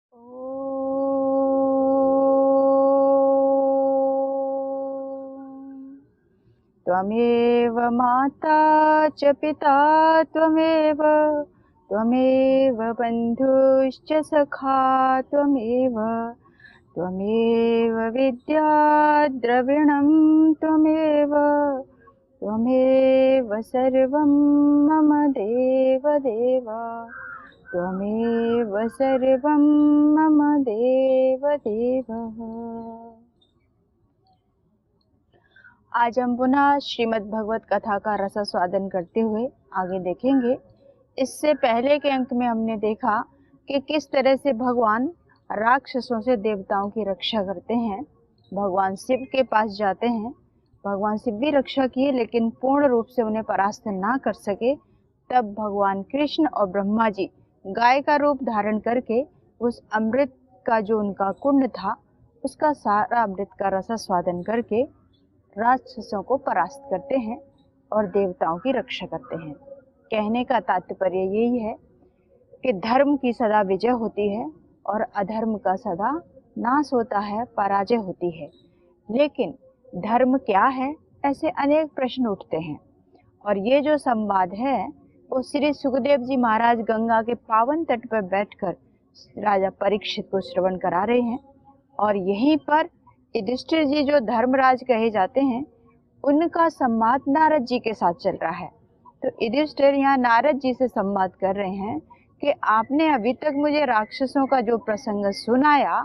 ॐ त्वमेव माता च पिता त्वमेव त्वमेव बन्धुश्च सखा त्वमेव त्वमेव विद्या द्रविणं त्वमेव त्वमेव सर्वं मम देवदेव त्वमेव सर्वं मम देवदेवः। आज हम पुनः श्रीमद् भगवत कथा का रसास्वादन करते हुए आगे देखेंगे। इससे पहले के अंक में हमने देखा कि किस तरह से भगवान राक्षसों से देवताओं की रक्षा करते हैं। भगवान शिव के पास जाते हैं, भगवान शिव भी रक्षा किए लेकिन पूर्ण रूप से उन्हें परास्त ना कर सके। तब भगवान कृष्ण और ब्रह्मा जी गाय का रूप धारण करके उस अमृत का जो उनका कुंड था उसका सारा अमृत का रसास्वादन करके राक्षसों को परास्त करते हैं और देवताओं की रक्षा करते हैं। कहने का तात्पर्य यही है कि धर्म की सदा विजय होती है और अधर्म का सदा नाश होता है, पराजय होती है। लेकिन धर्म क्या है, ऐसे अनेक प्रश्न उठते हैं। और ये जो संवाद है वो श्री सुखदेव जी महाराज गंगा के पावन तट पर बैठकर राजा परीक्षित को श्रवण करा रहे हैं। और यहीं पर युधिष्ठिर जी जो धर्मराज कहे जाते हैं उनका संवाद नारद जी के साथ चल रहा है। तो युधिष्ठिर यहाँ नारद जी से संवाद कर रहे हैं कि आपने अभी तक मुझे राक्षसों का जो प्रसंग सुनाया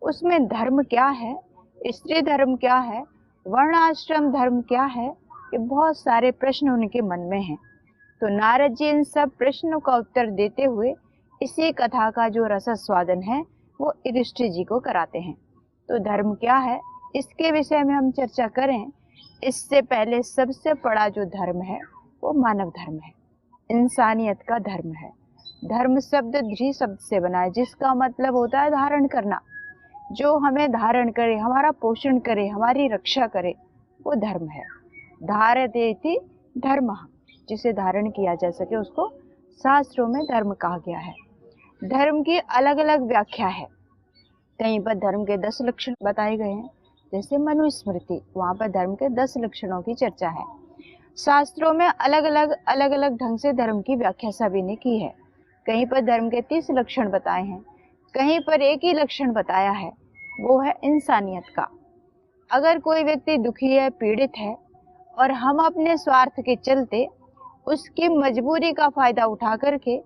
उसमें धर्म क्या है, स्त्री धर्म क्या है, वर्णाश्रम धर्म क्या है, ये बहुत सारे प्रश्न उनके मन में हैं। तो नारद जी इन सब प्रश्नों का उत्तर देते हुए इसी कथा का जो रसास्वादन है वो युधिष्ठिर जी को कराते हैं। तो धर्म क्या है इसके विषय में हम चर्चा करें। इससे पहले सबसे बड़ा जो धर्म है वो मानव धर्म है, इंसानियत का धर्म है। धर्म शब्द धी शब्द से बना है जिसका मतलब होता है धारण करना। जो हमें धारण करे, हमारा पोषण करे, हमारी रक्षा करे, वो धर्म है। धारयति धर्मः, जिसे धारण किया जा सके उसको शास्त्रों में धर्म कहा गया है। धर्म की अलग अलग व्याख्या है। कहीं पर धर्म के 10 लक्षण बताए गए हैं, जैसे मनुस्मृति, वहाँ पर धर्म के 10 लक्षणों की चर्चा है। शास्त्रों में अलग अलग ढंग से धर्म की व्याख्या सभी ने की है। कहीं पर धर्म के 30 लक्षण बताए हैं, कहीं पर एक ही लक्षण बताया है, वो है इंसानियत का। अगर कोई व्यक्ति दुखी है, पीड़ित है और हम अपने स्वार्थ के चलते उसकी मजबूरी का फायदा उठा करके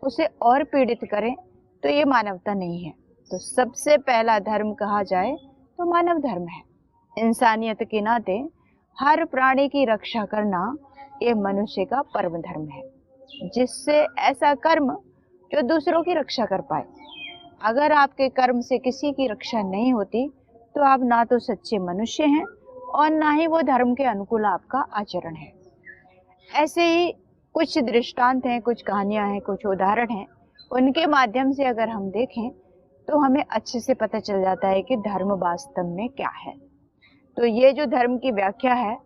उसे और पीड़ित करें तो ये मानवता नहीं है। तो सबसे पहला धर्म कहा जाए तो मानव धर्म है। इंसानियत के नाते हर प्राणी की रक्षा करना ये मनुष्य का परम धर्म है, जिससे ऐसा कर्म जो दूसरों की रक्षा कर पाए। अगर आपके कर्म से किसी की रक्षा नहीं होती तो आप ना तो सच्चे मनुष्य हैं और ना ही वो धर्म के अनुकूल आपका आचरण है। ऐसे ही कुछ दृष्टांत हैं, कुछ कहानियां हैं, कुछ उदाहरण हैं, उनके माध्यम से अगर हम देखें तो हमें अच्छे से पता चल जाता है कि धर्म वास्तव में क्या है। तो ये जो धर्म की व्याख्या है,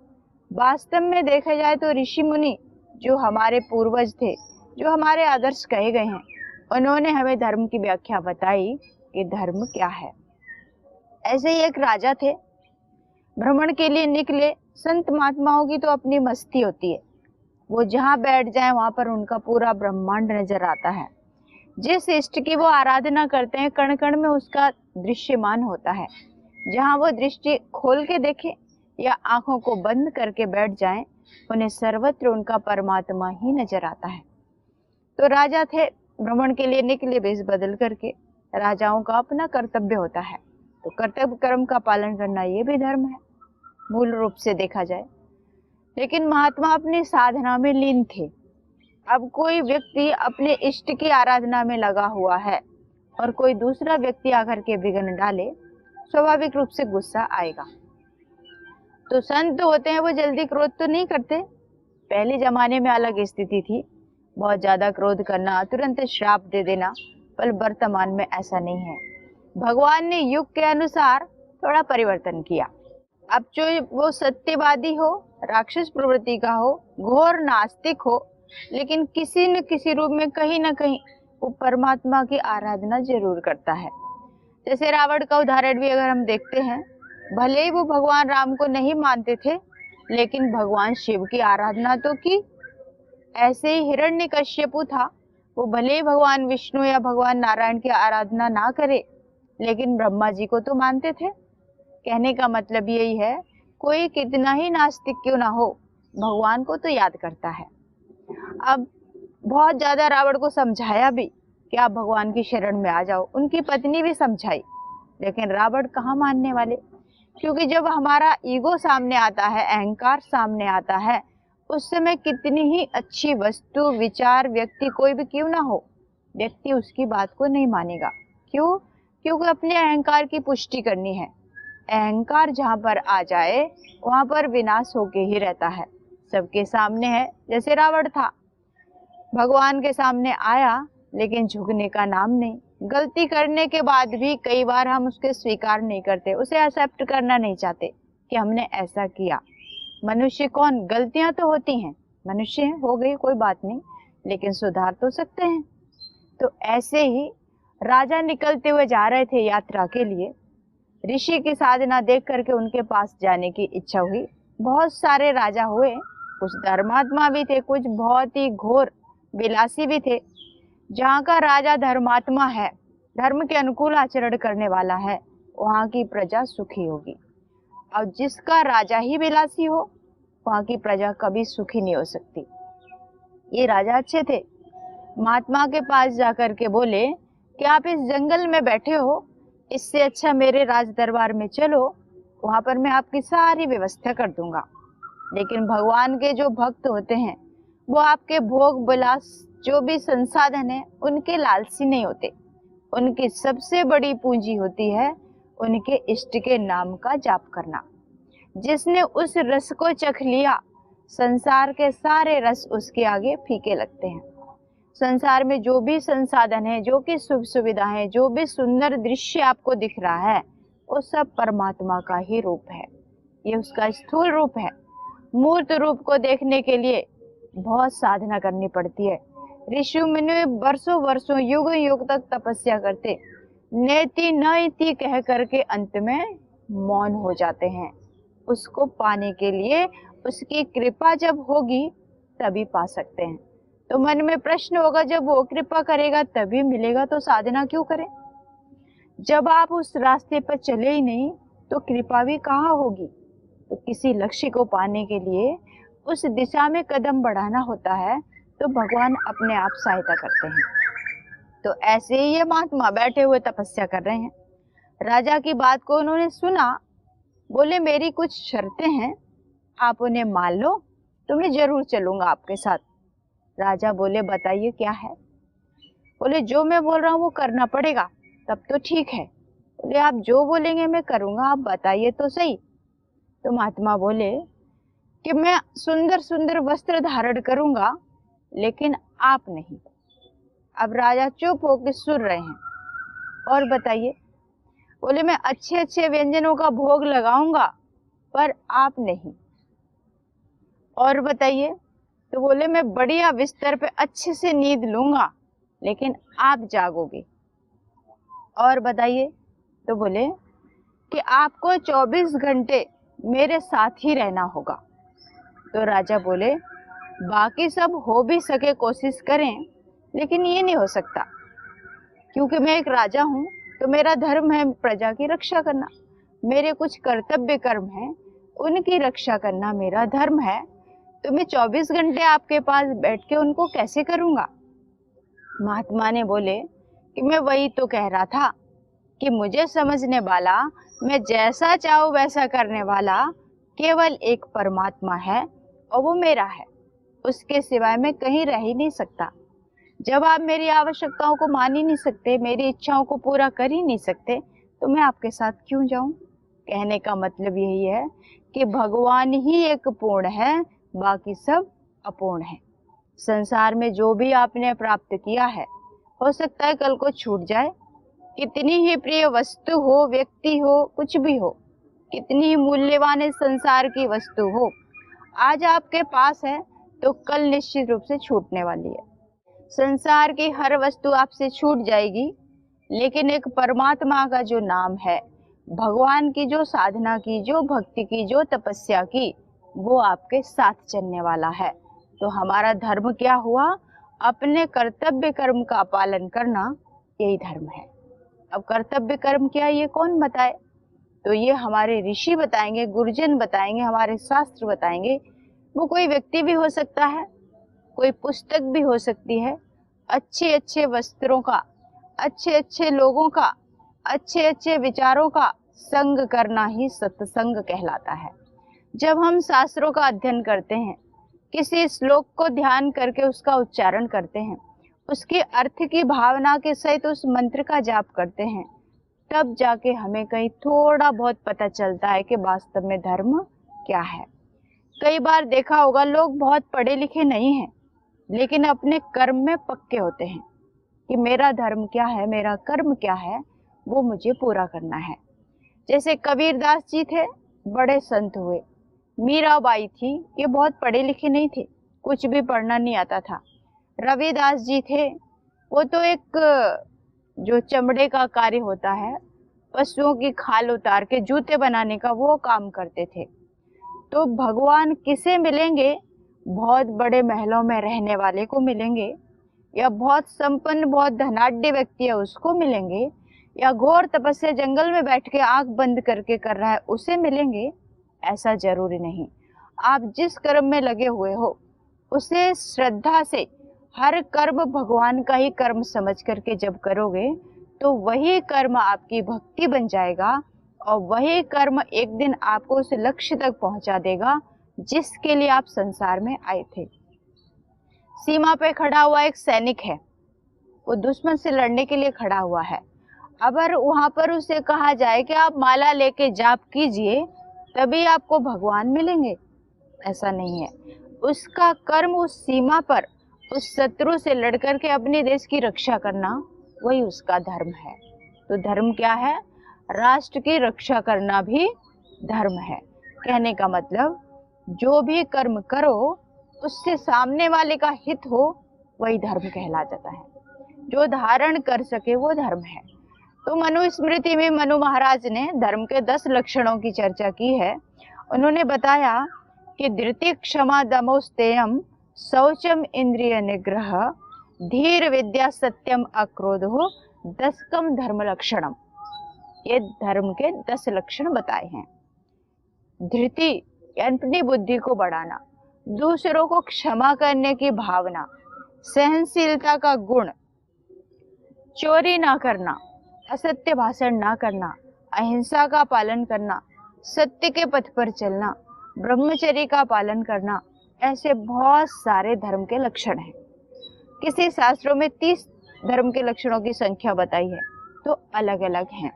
वास्तव में देखा जाए तो ऋषि मुनि जो हमारे पूर्वज थे, जो हमारे आदर्श कहे गए हैं, उन्होंने हमें धर्म की व्याख्या बताई कि धर्म क्या है। ऐसे ही एक राजा थे, भ्रमण के लिए निकले। संत महात्माओं की तो अपनी मस्ती होती है, वो जहाँ बैठ जाए वहां पर उनका पूरा ब्रह्मांड नजर आता है। जिस इष्ट की वो आराधना करते हैं कण कण में उसका दृश्यमान होता है। जहाँ वो दृष्टि खोल के देखे या आंखों को बंद करके बैठ जाएं, उन्हें सर्वत्र उनका परमात्मा ही नजर आता है। तो राजा थे, भ्रमण के लिए निकले वेश बदल करके। राजाओं का अपना कर्तव्य होता है, तो कर्तव्य कर्म का पालन करना ये भी धर्म है मूल रूप से देखा जाए। लेकिन महात्मा अपनी साधना में लीन थे। अब कोई व्यक्ति अपने इष्ट की आराधना में लगा हुआ है और कोई दूसरा व्यक्ति आकर के विघ्न डाले, स्वाभाविक रूप से गुस्सा आएगा। तो संत होते हैं वो जल्दी क्रोध तो नहीं करते। पहले जमाने में अलग स्थिति थी, बहुत ज्यादा क्रोध करना, तुरंत श्राप दे देना, पर वर्तमान में ऐसा नहीं है। भगवान ने युग के अनुसार थोड़ा परिवर्तन किया। अब जो वो सत्यवादी हो, राक्षस प्रवृत्ति का हो, घोर नास्तिक हो, लेकिन किसी न किसी रूप में कहीं ना कहीं वो परमात्मा की आराधना जरूर करता है। जैसे रावण का उदाहरण भी अगर हम देखते हैं, भले ही वो भगवान राम को नहीं मानते थे, लेकिन भगवान शिव की आराधना तो की। ऐसे ही हिरण्यकश्यपु था, वो भले ही भगवान विष्णु या भगवान नारायण की आराधना ना करे, लेकिन ब्रह्मा जी को तो मानते थे। कहने का मतलब यही है, कोई कितना ही नास्तिक क्यों ना हो, भगवान को तो याद करता है। अब बहुत ज्यादा रावण को समझाया भी कि आप भगवान की शरण में आ जाओ, उनकी पत्नी भी समझाई, लेकिन रावण कहाँ मानने वाले। क्योंकि जब हमारा ईगो सामने आता है, अहंकार सामने आता है, उस समय कितनी ही अच्छी वस्तु, विचार, व्यक्ति कोई भी क्यों ना हो, व्यक्ति उसकी बात को नहीं मानेगा। क्यों? क्योंकि अपने अहंकार की पुष्टि करनी है। अहंकार जहाँ पर आ जाए वहां पर विनाश होके ही रहता है। सबके सामने है, जैसे रावण था, भगवान के सामने आया, लेकिन झुकने का नाम नहीं। गलती करने के बाद भी कई बार हम उसके स्वीकार नहीं करते, उसे एक्सेप्ट करना नहीं चाहते कि हमने ऐसा किया। मनुष्य कौन, गलतियां तो होती हैं, मनुष्य हैं, हो गई कोई बात नहीं, लेकिन सुधार तो सकते हैं। तो ऐसे ही राजा निकलते हुए जा रहे थे यात्रा के लिए, ऋषि की साधना देख करके उनके पास जाने की इच्छा हुई। बहुत सारे राजा हुए, कुछ धर्मात्मा भी थे, कुछ बहुत ही घोर विलासी भी थे। जहाँ का राजा धर्मात्मा है, धर्म के अनुकूल आचरण करने वाला है, वहाँ की प्रजा सुखी होगी। और जिसका राजा ही विलासी हो, वहाँ की प्रजा कभी सुखी नहीं हो सकती। ये राजा अच्छे थे, महात्मा के पास जाकर के बोले कि आप इस जंगल में बैठे हो, इससे अच्छा मेरे राज दरबार में चलो, वहां पर मैं आपकी सारी व्यवस्था कर दूंगा। लेकिन भगवान के जो भक्त होते हैं, वो आपके भोग विलास, जो भी संसाधन है, उनके लालची नहीं होते। उनकी सबसे बड़ी पूंजी होती है उनके इष्ट के नाम का जाप करना। जिसने उस रस को चख लिया, संसार के सारे रस उसके आगे फीके लगते हैं। संसार में जो भी संसाधन है, जो कि सुख सुविधा है, जो भी सुंदर दृश्य आपको दिख रहा है, वो सब परमात्मा का ही रूप है। ये उसका स्थूल रूप है। मूर्त रूप को देखने के लिए बहुत साधना करनी पड़ती है। ऋषि मुनि वर्षों वर्षों, युग युग तक तपस्या करते, नेति नैति कह करके अंत में मौन हो जाते हैं। उसको पाने के लिए उसकी कृपा जब होगी तभी पा सकते हैं। तो मन में प्रश्न होगा, जब वो कृपा करेगा तभी मिलेगा, तो साधना क्यों करें? जब आप उस रास्ते पर चले ही नहीं, तो कृपा भी कहाँ होगी? तो किसी लक्ष्य को पाने के लिए उस दिशा में कदम बढ़ाना होता है, तो भगवान अपने आप सहायता करते हैं। तो ऐसे ही ये महात्मा बैठे हुए तपस्या कर रहे हैं। राजा की बात को उन्होंने सुना, बोले मेरी कुछ शर्तें हैं, आप उन्हें मान लो तो मैं जरूर चलूंगा आपके साथ। राजा बोले बताइए क्या है? बोले जो मैं बोल रहा हूँ वो करना पड़ेगा, तब तो ठीक है। बोले आप जो बोलेंगे मैं करूंगा, आप बताइए तो सही। तो महात्मा बोले कि मैं सुंदर सुंदर वस्त्र धारण करूंगा, लेकिन आप नहीं। अब राजा चुप होकर सुन रहे हैं। और बताइए? बोले मैं अच्छे अच्छे व्यंजनों का भोग लगाऊंगा, पर आप नहीं। और बताइए? तो बोले मैं बढ़िया बिस्तर पे अच्छे से नींद लूंगा, लेकिन आप जागोगे। और बताइए? तो बोले कि आपको 24 घंटे मेरे साथ ही रहना होगा। तो राजा बोले बाकी सब हो भी सके कोशिश करें, लेकिन ये नहीं हो सकता, क्योंकि मैं एक राजा हूँ, तो मेरा धर्म है प्रजा की रक्षा करना। मेरे कुछ कर्तव्य कर्म हैं, उनकी रक्षा करना मेरा धर्म है। तो मैं 24 घंटे आपके पास बैठ के उनको कैसे करूंगा? महात्मा ने बोले कि मैं वही तो कह रहा था कि मुझे समझने वाला, मैं जैसा चाहूँ वैसा करने वाला केवल एक परमात्मा है, और वो मेरा है। उसके सिवाय मैं कहीं रह ही नहीं सकता। जब आप मेरी आवश्यकताओं को मान ही नहीं सकते, मेरी इच्छाओं को पूरा कर ही नहीं सकते, तो मैं आपके साथ क्यों जाऊं? कहने का मतलब यही है कि भगवान ही एक पूर्ण है, बाकी सब अपूर्ण है। संसार में जो भी आपने प्राप्त किया है, हो सकता है कल को छूट जाए। कितनी ही प्रिय वस्तु हो, व्यक्ति हो, कुछ भी हो, कितनी ही मूल्यवान इस संसार की वस्तु हो, आज आपके पास है तो कल निश्चित रूप से छूटने वाली है। संसार की हर वस्तु आपसे छूट जाएगी, लेकिन एक परमात्मा का जो नाम है, भगवान की जो साधना की, जो भक्ति की, जो तपस्या की, वो आपके साथ चलने वाला है। तो हमारा धर्म क्या हुआ? अपने कर्तव्य कर्म का पालन करना, यही धर्म है। अब कर्तव्य कर्म क्या, ये कौन बताए? तो ये हमारे ऋषि बताएंगे, गुरुजन बताएंगे, हमारे शास्त्र बताएंगे। वो कोई व्यक्ति भी हो सकता है, कोई पुस्तक भी हो सकती है। अच्छे अच्छे वस्त्रों का, अच्छे अच्छे लोगों का, अच्छे अच्छे विचारों का संग करना ही सत्संग कहलाता है। जब हम शास्त्रों का अध्ययन करते हैं, किसी श्लोक को ध्यान करके उसका उच्चारण करते हैं, उसके अर्थ की भावना के सहित उस मंत्र का जाप करते हैं, तब जाके हमें कहीं थोड़ा बहुत पता चलता है कि वास्तव में धर्म क्या है। कई बार देखा होगा, लोग बहुत पढ़े लिखे नहीं हैं, लेकिन अपने कर्म में पक्के होते हैं कि मेरा धर्म क्या है, मेरा कर्म क्या है, वो मुझे पूरा करना है। जैसे कबीरदास जी थे, बड़े संत हुए। मीराबाई थी, ये बहुत पढ़े लिखे नहीं थे, कुछ भी पढ़ना नहीं आता था। रविदास जी थे, वो तो एक जो चमड़े का कार्य होता है, पशुओं की खाल उतार के जूते बनाने का, वो काम करते थे। तो भगवान किसे मिलेंगे? बहुत बड़े महलों में रहने वाले को मिलेंगे, या बहुत संपन्न, बहुत धनाढ्य व्यक्ति है उसको मिलेंगे, या घोर तपस्या जंगल में बैठ के आंख बंद करके कर रहा है उसे मिलेंगे? ऐसा जरूरी नहीं। आप जिस कर्म में लगे हुए हो, उसे श्रद्धा से, हर कर्म भगवान का ही कर्म समझ करके जब करोगे, तो वही कर्म आपकी भक्ति बन जाएगा, और वही कर्म एक दिन आपको उस लक्ष्य तक पहुंचा देगा जिसके लिए आप संसार में आए थे। सीमा पे खड़ा हुआ एक सैनिक है, वो दुश्मन से लड़ने के लिए खड़ा हुआ है। अगर वहां पर उसे कहा जाए कि आप माला लेके जाप कीजिए, तभी आपको भगवान मिलेंगे, ऐसा नहीं है। उसका कर्म उस सीमा पर उस शत्रु से लड़कर के अपने देश की रक्षा करना, वही उसका धर्म है। तो धर्म क्या है? राष्ट्र की रक्षा करना भी धर्म है। कहने का मतलब, जो भी कर्म करो उससे सामने वाले का हित हो, वही धर्म कहला जाता है। जो धारण कर सके वो धर्म है। तो मनुस्मृति में मनु महाराज ने धर्म के 10 लक्षणों की चर्चा की है। उन्होंने बताया कि धृति, क्षमा, दमो, स्तेयम, शौचम, इंद्रिय निग्रह, धीर, विद्या, सत्यम, अक्रोधो, 10कम धर्म लक्षणम। ये धर्म के 10 लक्षण बताए हैं। धृति अपनी बुद्धि को बढ़ाना, दूसरों को क्षमा करने की भावना, सहनशीलता का गुण, चोरी ना करना, असत्य भाषण ना करना, अहिंसा का पालन करना, सत्य के पथ पर चलना, ब्रह्मचर्य का पालन करना, ऐसे बहुत सारे धर्म के लक्षण हैं। किसी शास्त्रों में 30 धर्म के लक्षणों की संख्या बताई है, तो अलग अलग हैं।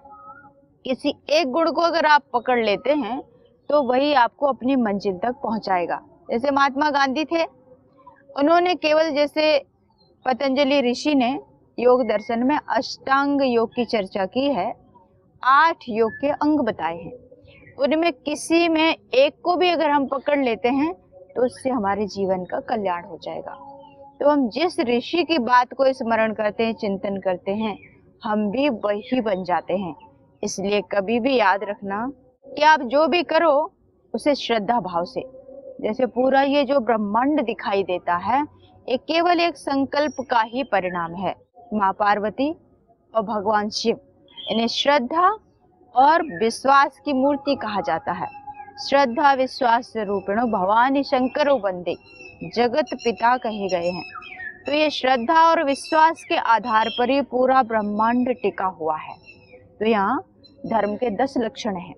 किसी एक गुण को अगर आप पकड़ लेते हैं, तो वही आपको अपनी मंजिल तक पहुंचाएगा। जैसे महात्मा गांधी थे, उन्होंने केवल, जैसे पतंजलि ऋषि ने योग दर्शन में अष्टांग योग की चर्चा की है, 8 योग के अंग बताए हैं। उनमें किसी में एक को भी अगर हम पकड़ लेते हैं, तो उससे हमारे जीवन का कल्याण हो जाएगा। तो हम जिस ऋषि की बात को स्मरण करते हैं, चिंतन करते हैं, हम भी वही बन जाते हैं। इसलिए कभी भी याद रखना कि आप जो भी करो उसे श्रद्धा भाव से। जैसे पूरा ये जो ब्रह्मांड दिखाई देता है, ये केवल एक संकल्प का ही परिणाम है। माँ पार्वती और भगवान शिव, इन्हें श्रद्धा और विश्वास की मूर्ति कहा जाता है। श्रद्धा विश्वास रूपिणो भवानी शंकरो वंदे, जगत पिता कहे गए हैं। तो ये श्रद्धा और विश्वास के आधार पर ही पूरा ब्रह्मांड टिका हुआ है। तो यहाँ धर्म के 10 लक्षण हैं।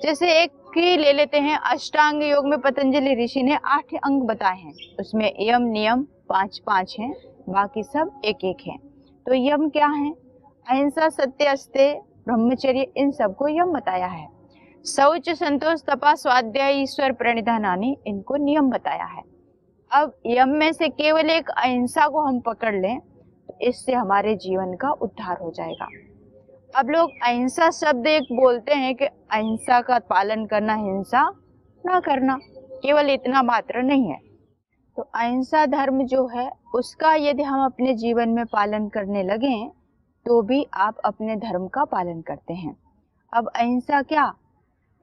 जैसे एक ही ले लेते हैं, अष्टांग योग में पतंजलि ऋषि ने 8 अंग बताए हैं। उसमें यम नियम 5-5 हैं, बाकी सब 1-1 हैं। तो यम क्या है? अहिंसा, सत्य, अस्तेय, ब्रह्मचर्य, इन सबको यम बताया है। शौच, संतोष, तपा, स्वाध्याय, ईश्वर प्रणिधानानि, इनको नियम बताया है। अब यम में से केवल एक अहिंसा को हम पकड़ लें, तो इससे हमारे जीवन का उद्धार हो जाएगा। अब लोग अहिंसा शब्द एक बोलते हैं कि अहिंसा का पालन करना, हिंसा ना करना, केवल इतना मात्र नहीं है। तो अहिंसा धर्म जो है उसका यदि हम अपने जीवन में पालन करने लगे तो भी आप अपने धर्म का पालन करते हैं। अब अहिंसा क्या?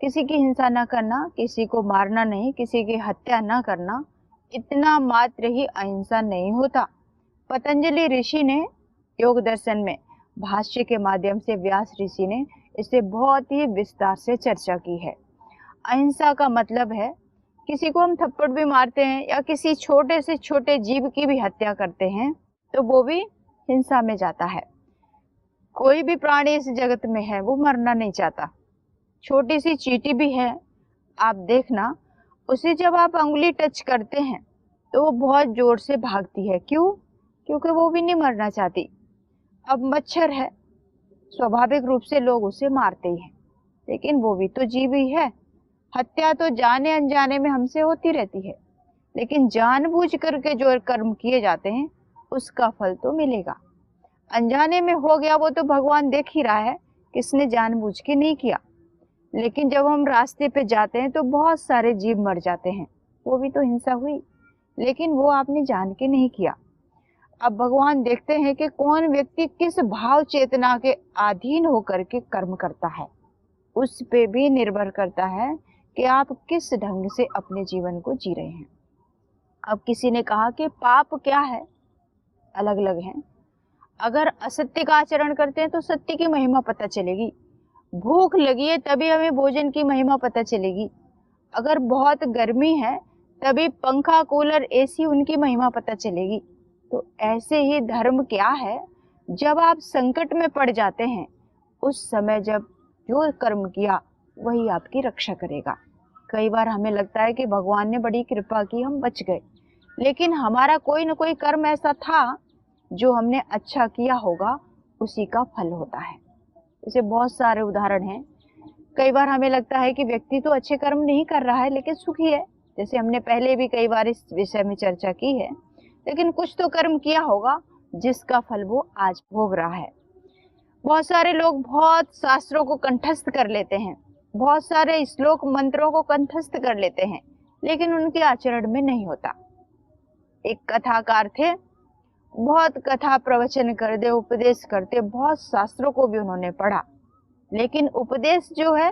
किसी की हिंसा न करना, किसी को मारना नहीं, किसी की हत्या न करना, इतना मात्र ही अहिंसा नहीं होता। पतंजलि ऋषि ने योग दर्शन में भाष्य के माध्यम से व्यास ऋषि ने इसे बहुत ही विस्तार से चर्चा की है। अहिंसा का मतलब है किसी को हम थप्पड़ भी मारते हैं या किसी छोटे से छोटे जीव की भी हत्या करते हैं तो वो भी हिंसा में जाता है। कोई भी प्राणी इस जगत में है वो मरना नहीं चाहता। छोटी सी चींटी भी है, आप देखना, उसे जब आप अंगुली टच करते हैं तो वो बहुत जोर से भागती है। क्यों? क्योंकि वो भी नहीं मरना चाहती। अब मच्छर है, स्वाभाविक रूप से लोग उसे मारते ही हैं, लेकिन वो भी तो जीव ही है। हत्या तो जाने अनजाने में हमसे होती रहती है, लेकिन जानबूझ करके जो कर्म किए जाते हैं उसका फल तो मिलेगा। अनजाने में हो गया वो तो भगवान देख ही रहा है, किसने जानबूझ के नहीं किया। लेकिन जब हम रास्ते पे जाते हैं तो बहुत सारे जीव मर जाते हैं, वो भी तो हिंसा हुई, लेकिन वो आपने जान के नहीं किया। अब भगवान देखते हैं कि कौन व्यक्ति किस भाव चेतना के अधीन होकर के कर्म करता है। उस पे भी निर्भर करता है कि आप किस ढंग से अपने जीवन को जी रहे हैं। अब किसी ने कहा कि पाप क्या है, अलग अलग हैं। अगर असत्य का आचरण करते हैं तो सत्य की महिमा पता चलेगी। भूख लगी है तभी हमें भोजन की महिमा पता चलेगी। अगर बहुत गर्मी है तभी पंखा, कूलर, एसी उनकी महिमा पता चलेगी। तो ऐसे ही धर्म क्या है, जब आप संकट में पड़ जाते हैं उस समय जब जो कर्म किया वही आपकी रक्षा करेगा। कई बार हमें लगता है कि भगवान ने बड़ी कृपा की, हम बच गए, लेकिन हमारा कोई न कोई कर्म ऐसा था जो हमने अच्छा किया होगा, उसी का फल होता है। जैसे बहुत सारे उदाहरण हैं। कई बार हमें लगता है कि व्यक्ति तो अच्छे कर्म नहीं कर रहा है लेकिन सुखी है, जैसे हमने पहले भी कई बार इस विषय में चर्चा की है, लेकिन कुछ तो कर्म किया होगा जिसका फल वो आज भोग रहा है। बहुत सारे लोग बहुत शास्त्रों को कंठस्थ कर लेते हैं, बहुत सारे श्लोक मंत्रों को कंठस्थ कर लेते हैं, लेकिन उनके आचरण में नहीं होता। एक कथाकार थे, बहुत कथा प्रवचन करते, उपदेश करते, बहुत शास्त्रों को भी उन्होंने पढ़ा, लेकिन उपदेश जो है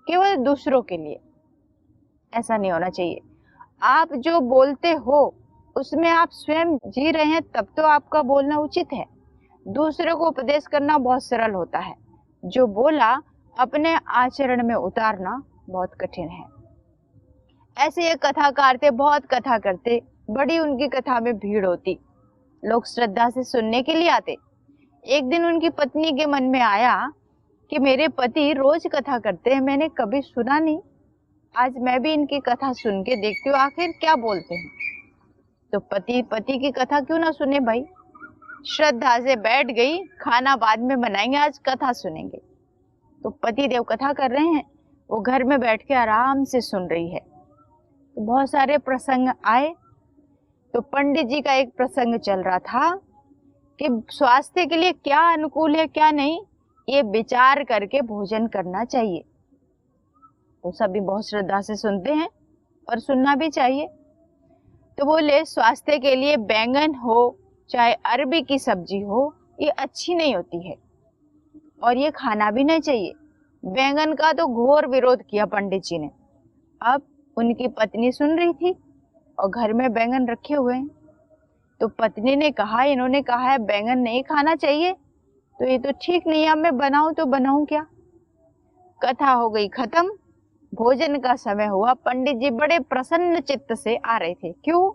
केवल दूसरों के लिए, ऐसा नहीं होना चाहिए। आप जो बोलते हो उसमें आप स्वयं जी रहे हैं तब तो आपका बोलना उचित है। दूसरे को उपदेश करना बहुत सरल होता है, जो बोला अपने आचरण में उतारना बहुत कठिन है। ऐसे एक कथाकार थे, बहुत कथा करते, बड़ी उनकी कथा में भीड़ होती, लोग श्रद्धा से सुनने के लिए आते। एक दिन उनकी पत्नी के मन में आया कि मेरे पति रोज कथा करते हैं, मैंने कभी सुना नहीं, आज मैं भी इनकी कथा सुन के देखती हूँ आखिर क्या बोलते हैं। तो पति की कथा क्यों ना सुने भाई। श्रद्धा से बैठ गई, खाना बाद में बनाएंगे, आज कथा सुनेंगे। तो पति देव कथा कर रहे हैं, वो घर में बैठ के आराम से सुन रही है। तो बहुत सारे प्रसंग आए, तो पंडित जी का एक प्रसंग चल रहा था कि स्वास्थ्य के लिए क्या अनुकूल है क्या नहीं, ये विचार करके भोजन करना चाहिए। तो सभी बहुत श्रद्धा से सुनते हैं और सुनना भी चाहिए। तो बोले स्वास्थ्य के लिए बैंगन हो चाहे अरबी की सब्जी हो, ये अच्छी नहीं होती है और ये खाना भी नहीं चाहिए। बैंगन का तो घोर विरोध किया पंडित जी ने। अब उनकी पत्नी सुन रही थी और घर में बैंगन रखे हुए हैं, तो पत्नी ने कहा, इन्होंने कहा है बैंगन नहीं खाना चाहिए, तो ये तो ठीक नहीं है, अब मैं बनाऊं तो बनाऊं क्या। कथा हो गई खत्म, भोजन का समय हुआ। पंडित जी बड़े प्रसन्न चित्त से आ रहे थे। क्यों?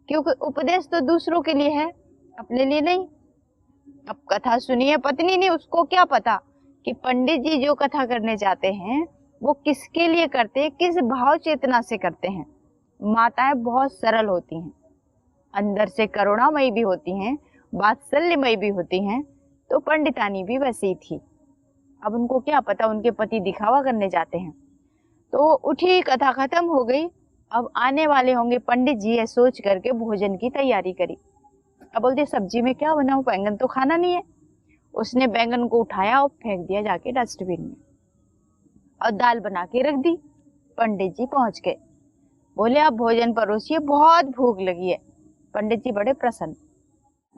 क्योंकि उपदेश तो दूसरों के लिए है, अपने लिए नहीं। अब कथा सुनिए पत्नी ने, उसको क्या पता कि पंडित जी जो कथा करने जाते हैं वो किसके लिए करते हैं, किस भाव चेतना से करते हैं। माताएं बहुत सरल होती हैं, अंदर से करुणामयी भी होती हैं, वात्सल्यमयी भी होती हैं, तो पंडितानी भी वैसी ही थी। अब उनको क्या पता उनके पति दिखावा करने जाते हैं। तो उठी, कथा खत्म हो गई। अब आने वाले होंगे पंडित जी, ये सोच करके भोजन की तैयारी करी। अब बोलते सब्जी में क्या बनाऊं, बैंगन तो खाना नहीं है। उसने बैंगन को उठाया और फेंक दिया जाके डस्टबिन में और दाल बना के रख दी। पंडित जी पहुंच गए, बोले आप भोजन परोसिए, बहुत भूख लगी है। पंडित जी बड़े प्रसन्न,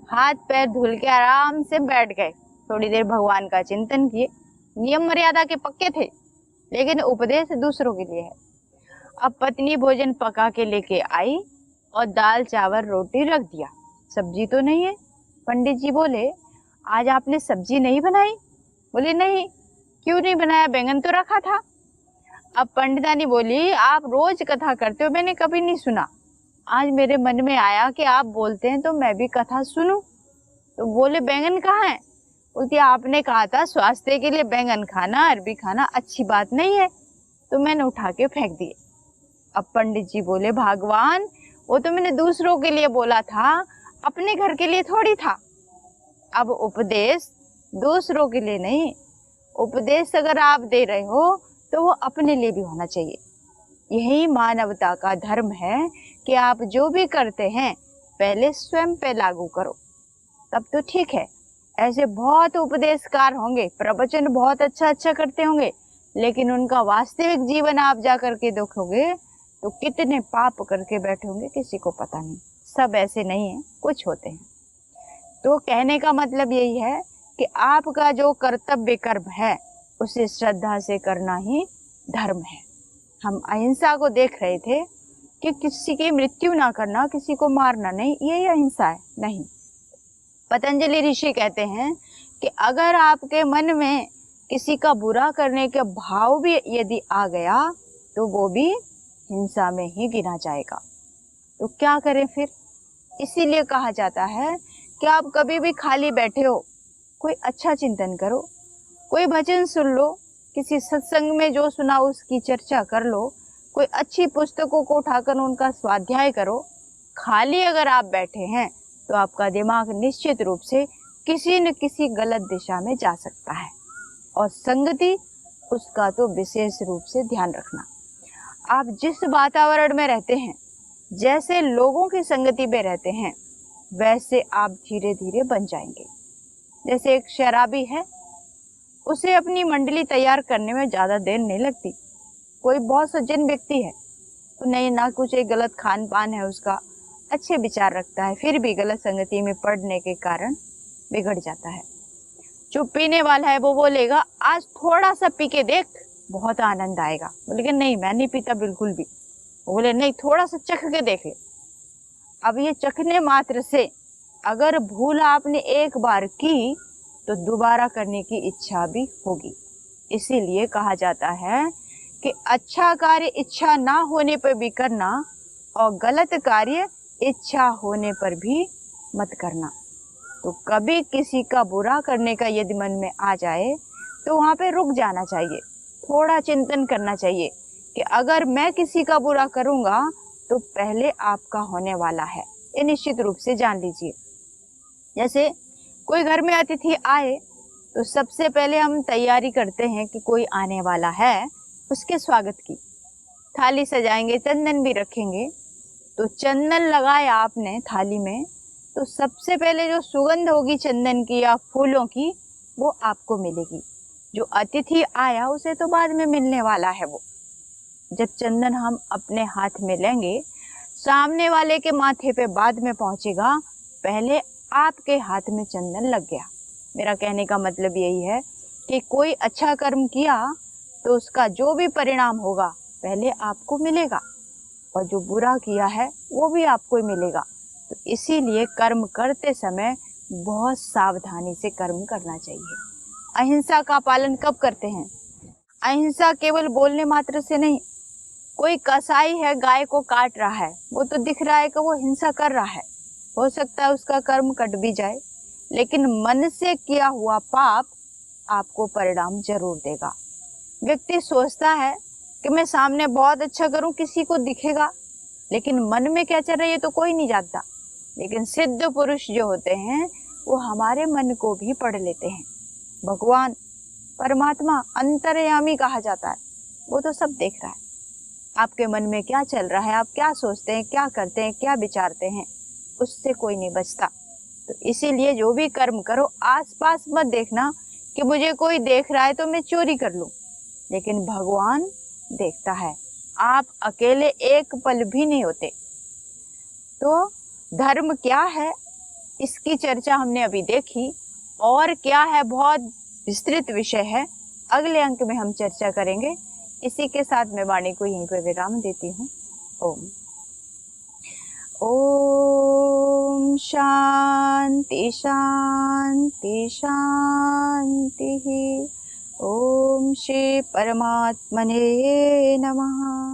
हाथ पैर धुल के आराम से बैठ गए। थोड़ी देर भगवान का चिंतन किए। नियम मर्यादा के पक्के थे, लेकिन उपदेश दूसरों के लिए है। अब पत्नी भोजन पका के लेके आई और दाल चावल रोटी रख दिया। सब्जी तो नहीं है। पंडित जी बोले, आज आपने सब्जी नहीं बनाई? बोले नहीं। क्यों नहीं बनाया? बैंगन तो रखा था। अब पंडितानी बोली, आप रोज कथा करते हो, मैंने कभी नहीं सुना। आज मेरे मन में आया कि आप बोलते हैं तो मैं भी कथा सुनूं। तो बोले बैंगन कहाँ है? बोलती आपने कहा था स्वास्थ्य के लिए बैंगन खाना, अरबी खाना अच्छी बात नहीं है, तो मैंने उठा के फेंक दिए। अब पंडित जी बोले, भगवान वो तो मैंने दूसरों के लिए बोला था, अपने घर के लिए थोड़ी था। अब उपदेश दूसरों के लिए नहीं, उपदेश अगर आप दे रहे हो तो वो अपने लिए भी होना चाहिए। यही मानवता का धर्म है कि आप जो भी करते हैं पहले स्वयं पे लागू करो, तब तो ठीक है। ऐसे बहुत उपदेशकार होंगे, प्रवचन बहुत अच्छा करते होंगे, लेकिन उनका वास्तविक जीवन आप जा करके देखोगे तो कितने पाप करके बैठे होंगे किसी को पता नहीं। सब ऐसे नहीं है, कुछ होते हैं। तो कहने का मतलब यही है कि आपका जो कर्तव्य कर्म है उसे श्रद्धा से करना ही धर्म है। हम अहिंसा को देख रहे थे कि किसी की मृत्यु ना करना, किसी को मारना नहीं, यही अहिंसा है। नहीं, पतंजलि ऋषि कहते हैं कि अगर आपके मन में किसी का बुरा करने के भाव भी यदि आ गया तो वो भी हिंसा में ही गिना जाएगा। तो क्या करें फिर? इसीलिए कहा जाता है कि आप कभी भी खाली बैठे हो, कोई अच्छा चिंतन करो, कोई भजन सुन लो, किसी सत्संग में जो सुना उसकी चर्चा कर लो, कोई अच्छी पुस्तकों को उठाकर उनका स्वाध्याय करो। खाली अगर आप बैठे हैं तो आपका दिमाग निश्चित रूप से किसी न किसी गलत दिशा में जा सकता है, और संगति उसका तो विशेष रूप से ध्यान रखना। आप जिस वातावरण में रहते हैं, जैसे लोगों की संगति में रहते हैं, वैसे आप धीरे धीरे बन जाएंगे। जैसे एक शराबी है, उसे अपनी मंडली तैयार करने में ज़्यादा देर नहीं लगती। कोई बहुत सज्जन व्यक्ति है तो नहीं, ना कुछ एक गलत खान पान है उसका, अच्छे विचार रखता है, फिर भी गलत संगति में पड़ने के कारण बिगड़ जाता है। जो पीने वाला है वो बोलेगा, आज थोड़ा सा पी के देख, बहुत आनंद आएगा। बोलेगा नहीं, मैं नहीं पीता बिल्कुल भी। बोले नहीं, थोड़ा सा चख के देख ले। अब ये चखने मात्र से अगर भूल आपने एक बार की तो दोबारा करने की इच्छा भी होगी। इसीलिए कहा जाता है कि अच्छा कार्य इच्छा ना होने पर भी करना, और गलत कार्य इच्छा होने पर भी मत करना। तो कभी किसी का बुरा करने का यदि मन में आ जाए तो वहाँ पे रुक जाना चाहिए, थोड़ा चिंतन करना चाहिए कि अगर मैं किसी का बुरा करूँगा तो पहले आपका होने वाला है, ये निश्चित रूप से जान लीजिए। जैसे कोई घर में अतिथि आए तो सबसे पहले हम तैयारी करते हैं कि कोई आने वाला है, उसके स्वागत की। थाली सजाएंगे, चंदन भी रखेंगे। तो चंदन लगाया आपने थाली में, तो सबसे पहले जो सुगंध होगी चंदन की या फूलों की, वो आपको मिलेगी। जो अतिथि आया उसे तो बाद में मिलने वाला है। वो जब चंदन हम अपने हाथ में लेंगे, सामने वाले के माथे पे बाद में पहुंचेगा, पहले आपके हाथ में चंदन लग गया। मेरा कहने का मतलब यही है कि कोई अच्छा कर्म किया तो उसका जो भी परिणाम होगा पहले आपको मिलेगा, और जो बुरा किया है वो भी आपको ही मिलेगा। तो इसीलिए कर्म करते समय बहुत सावधानी से कर्म करना चाहिए। अहिंसा का पालन कब करते हैं? अहिंसा केवल बोलने मात्र से नहीं। कोई कसाई है, गाय को काट रहा है, वो तो दिख रहा है कि वो हिंसा कर रहा है, हो सकता है उसका कर्म कट भी जाए, लेकिन मन से किया हुआ पाप आपको परिणाम जरूर देगा। व्यक्ति सोचता है कि मैं सामने बहुत अच्छा करूं, किसी को दिखेगा, लेकिन मन में क्या चल रहा है ये तो कोई नहीं जानता। लेकिन सिद्ध पुरुष जो होते हैं वो हमारे मन को भी पढ़ लेते हैं। भगवान परमात्मा अंतर्यामी कहा जाता है, वो तो सब देख रहा है। आपके मन में क्या चल रहा है, आप क्या सोचते हैं, क्या करते हैं, क्या विचारते हैं, उससे कोई नहीं बचता। तो इसीलिए जो भी कर्म करो, आसपास मत देखना कि मुझे कोई देख रहा है तो मैं चोरी कर लूं, लेकिन भगवान देखता है, आप अकेले एक पल भी नहीं होते। तो धर्म क्या है, इसकी चर्चा हमने अभी देखी, और क्या है बहुत विस्तृत विषय है, अगले अंक में हम चर्चा करेंगे। इसी के साथ मैं वाणी को यहीं पर विराम देती हूँ। ओम। ओम शांति शांति शांति। ओम श्री परमात्मने नमः।